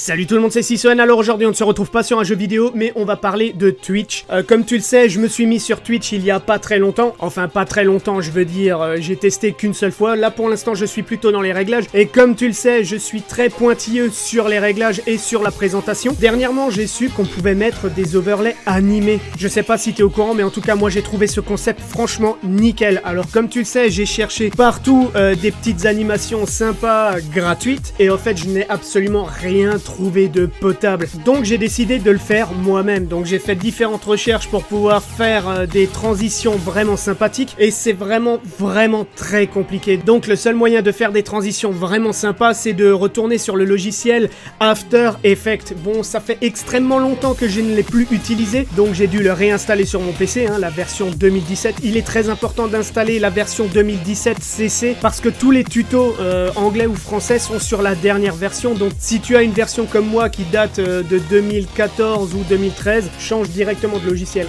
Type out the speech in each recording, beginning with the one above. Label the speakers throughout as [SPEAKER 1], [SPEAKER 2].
[SPEAKER 1] Salut tout le monde, c'est Sisson. Alors aujourd'hui on ne se retrouve pas sur un jeu vidéo, mais on va parler de Twitch. Comme tu le sais, je me suis mis sur Twitch il y a pas très longtemps. Enfin pas très longtemps, je veux dire, j'ai testé qu'une seule fois. Là pour l'instant je suis plutôt dans les réglages. Et comme tu le sais, je suis très pointilleux sur les réglages et sur la présentation. Dernièrement j'ai su qu'on pouvait mettre des overlays animés. Je sais pas si t'es au courant, mais en tout cas moi j'ai trouvé ce concept franchement nickel. Alors comme tu le sais, j'ai cherché partout des petites animations sympas gratuites. Et en fait je n'ai absolument rien trouvé de potable. Donc j'ai décidé de le faire moi-même. Donc j'ai fait différentes recherches pour pouvoir faire des transitions vraiment sympathiques. Et c'est vraiment très compliqué. Donc le seul moyen de faire des transitions vraiment sympas, c'est de retourner sur le logiciel After Effects. Bon, ça fait extrêmement longtemps que je ne l'ai plus utilisé. Donc j'ai dû le réinstaller sur mon PC, la version 2017. Il est très important d'installer la version 2017 CC parce que tous les tutos anglais ou français sont sur la dernière version. Donc si tu as une version comme moi qui date de 2014 ou 2013, change directement de logiciel.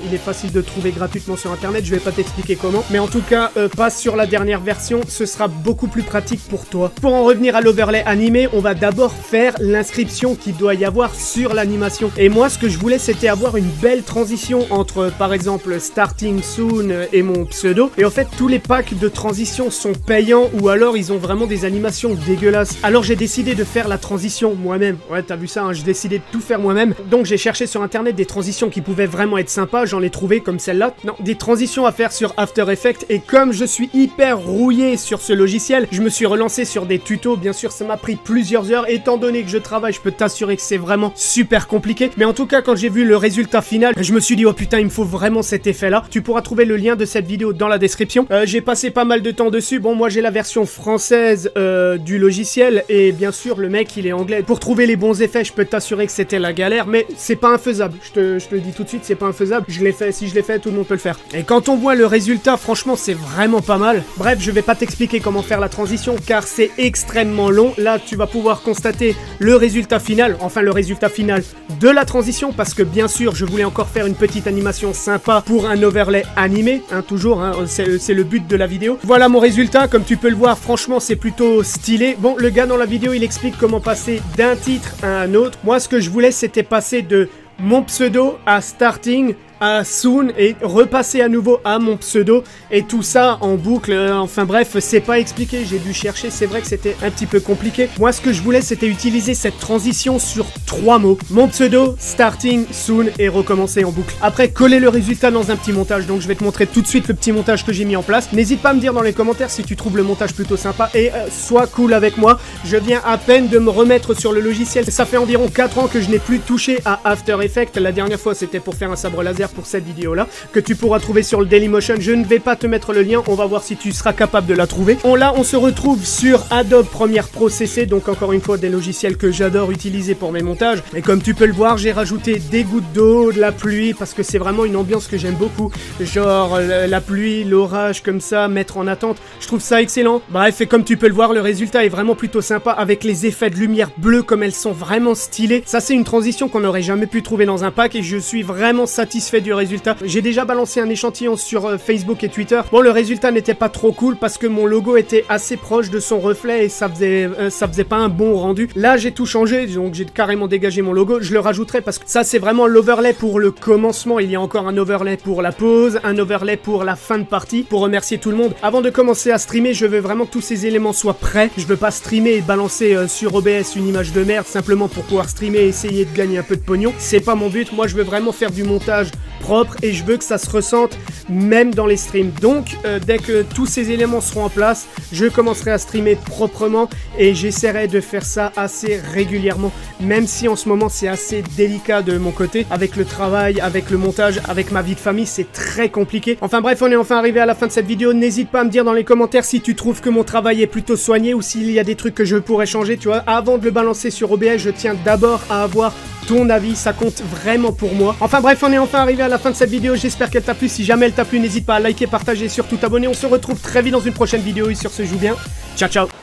[SPEAKER 1] Il est facile de trouver gratuitement sur internet, je vais pas t'expliquer comment, mais en tout cas passe sur la dernière version, ce sera beaucoup plus pratique pour toi. Pour en revenir à l'overlay animé, on va d'abord faire l'inscription qu'il doit y avoir sur l'animation. Et moi ce que je voulais, c'était avoir une belle transition entre par exemple Starting Soon et mon pseudo. Et en fait tous les packs de transition sont payants ou alors ils ont vraiment des animations dégueulasses. Alors j'ai décidé de faire la transition moi-même. Ouais, t'as vu ça, j'ai décidé de tout faire moi-même. Donc j'ai cherché sur internet des transitions qui pouvaient vraiment être sympas. J'en ai trouvé comme celle-là. Non, des transitions à faire sur After Effects. Et comme je suis hyper rouillé sur ce logiciel, je me suis relancé sur des tutos. Bien sûr, ça m'a pris plusieurs heures. Étant donné que je travaille, je peux t'assurer que c'est vraiment super compliqué. Mais en tout cas, quand j'ai vu le résultat final, je me suis dit, oh putain, il me faut vraiment cet effet-là. Tu pourras trouver le lien de cette vidéo dans la description. J'ai passé pas mal de temps dessus. Bon, moi j'ai la version française du logiciel. Et bien sûr, le mec, il est anglais. Pour trouver les bons effets, je peux t'assurer que c'était la galère, mais c'est pas infaisable. Je te le dis tout de suite, c'est pas infaisable. Je l'ai fait, si je l'ai fait, tout le monde peut le faire. Et quand on voit le résultat, franchement, c'est vraiment pas mal. Bref, je vais pas t'expliquer comment faire la transition, car c'est extrêmement long. Là, tu vas pouvoir constater le résultat final, enfin le résultat final de la transition, parce que bien sûr, je voulais encore faire une petite animation sympa pour un overlay animé, toujours, c'est le but de la vidéo. Voilà mon résultat, comme tu peux le voir, franchement, c'est plutôt stylé. Bon, le gars dans la vidéo, il explique comment passer d'un titre à un autre. Moi, ce que je voulais, c'était passer de mon pseudo à Starting, à Soon et repasser à nouveau à mon pseudo et tout ça en boucle. Enfin bref, c'est pas expliqué, j'ai dû chercher, c'est vrai que c'était un petit peu compliqué. Moi ce que je voulais, c'était utiliser cette transition sur 3 mots: mon pseudo, Starting, Soon et recommencer en boucle. Après, coller le résultat dans un petit montage. Donc je vais te montrer tout de suite le petit montage que j'ai mis en place. N'hésite pas à me dire dans les commentaires si tu trouves le montage plutôt sympa et sois cool avec moi. Je viens à peine de me remettre sur le logiciel. Ça fait environ 4 ans que je n'ai plus touché à After Effects. La dernière fois c'était pour faire un sabre laser pour cette vidéo là, que tu pourras trouver sur le Dailymotion. Je ne vais pas te mettre le lien, on va voir si tu seras capable de la trouver. On se retrouve sur Adobe Premiere Pro CC, donc encore une fois des logiciels que j'adore utiliser pour mes montages. Et comme tu peux le voir, j'ai rajouté des gouttes d'eau, de la pluie, parce que c'est vraiment une ambiance que j'aime beaucoup. Genre la pluie, l'orage comme ça, mettre en attente, je trouve ça excellent. Bref, et comme tu peux le voir, le résultat est vraiment plutôt sympa avec les effets de lumière bleue comme elles sont vraiment stylées. Ça c'est une transition qu'on n'aurait jamais pu trouver dans un pack et je suis vraiment satisfait du résultat. J'ai déjà balancé un échantillon sur Facebook et Twitter. Bon, le résultat n'était pas trop cool parce que mon logo était assez proche de son reflet et ça faisait pas un bon rendu. Là, j'ai tout changé, donc j'ai carrément dégagé mon logo. Je le rajouterai parce que ça, c'est vraiment l'overlay pour le commencement. Il y a encore un overlay pour la pause, un overlay pour la fin de partie, pour remercier tout le monde. Avant de commencer à streamer, je veux vraiment que tous ces éléments soient prêts. Je veux pas streamer et balancer sur OBS une image de merde simplement pour pouvoir streamer et essayer de gagner un peu de pognon. C'est pas mon but. Moi, je veux vraiment faire du montage propre et je veux que ça se ressente même dans les streams. Donc dès que tous ces éléments seront en place, je commencerai à streamer proprement et j'essaierai de faire ça assez régulièrement, même si en ce moment c'est assez délicat de mon côté avec le travail, avec le montage, avec ma vie de famille, c'est très compliqué. Enfin bref, on est enfin arrivé à la fin de cette vidéo. N'hésite pas à me dire dans les commentaires si tu trouves que mon travail est plutôt soigné ou s'il y a des trucs que je pourrais changer, tu vois. Avant de le balancer sur OBS, je tiens d'abord à avoir ton avis, ça compte vraiment pour moi. Enfin bref, on est enfin arrivé à la fin de cette vidéo, j'espère qu'elle t'a plu. Si jamais elle t'a plu, n'hésite pas à liker, partager et surtout t'abonner. On se retrouve très vite dans une prochaine vidéo et sur ce, joue bien. Ciao ciao.